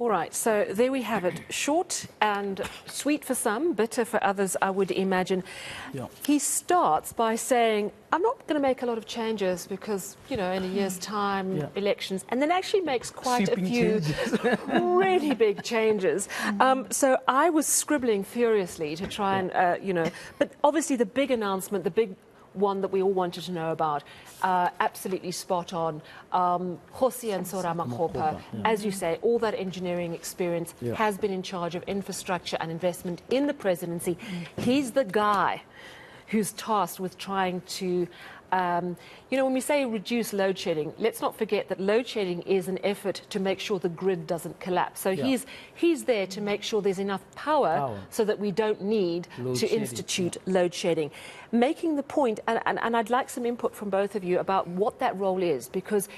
All right, so there we have it. Short and sweet for some, bitter for others, I would imagine. Yeah. He starts by saying, I'm not going to make a lot of changes because, you know, in a year's time, elections, and then actually makes quite Sweeping a few really big changes. So I was scribbling furiously to try and, you know, but obviously the big announcement, the big one that we all wanted to know about, absolutely spot on. Kgosi and Soramakgopa, as you say, all that engineering experience, has been in charge of infrastructure and investment in the presidency. He's the guy who's tasked with trying to, you know, when we say reduce load shedding, let's not forget that load shedding is an effort to make sure the grid doesn't collapse. So he's there to make sure there's enough power so that we don't need to institute load shedding. Making the point, and I'd like some input from both of you about what that role is, because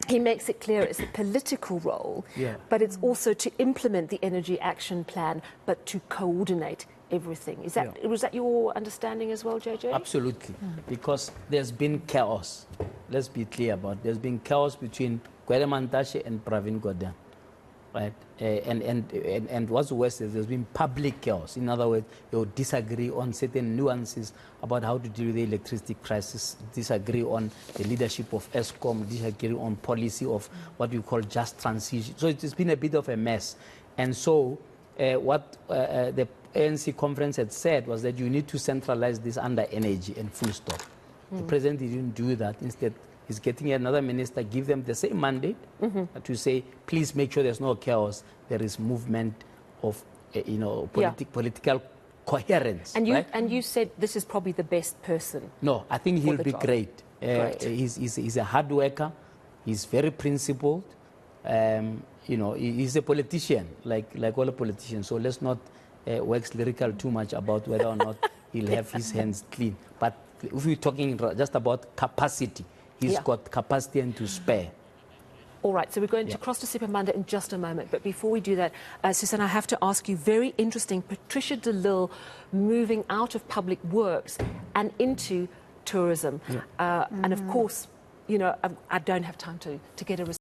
he makes it clear it's a political role, but it's also to implement the energy action plan, but to coordinate everything. Is that was that your understanding as well, JJ? Absolutely, because there's been chaos. Let's be clear about it. There's been chaos between Gwede Mantashe and Pravin Gordhan, right? And what's worse is there's been public chaos. In other words, they'll disagree on certain nuances about how to deal with the electricity crisis, disagree on the leadership of ESCOM, disagree on policy of what we call just transition. So it's been a bit of a mess. And so what the ANC conference had said was that you need to centralize this under energy and full stop. The president didn't do that. Instead, he's getting another minister, give them the same mandate to say, please make sure there's no chaos. There is movement of, you know, political coherence. And you, right? and you said this is probably the best person. No, I think he'll be great. He's a hard worker. He's very principled. You know, he's a politician, like all the politicians. So let's not wax lyrical too much about whether or not he'll have his hands clean. But if we're talking just about capacity, he's got capacity and to spare. All right, so we're going to cross to Sipamanda in just a moment. But before we do that, Susan, I have to ask you, very interesting, Patricia de Lille moving out of public works and into tourism. And of course, you know, I don't have time to get a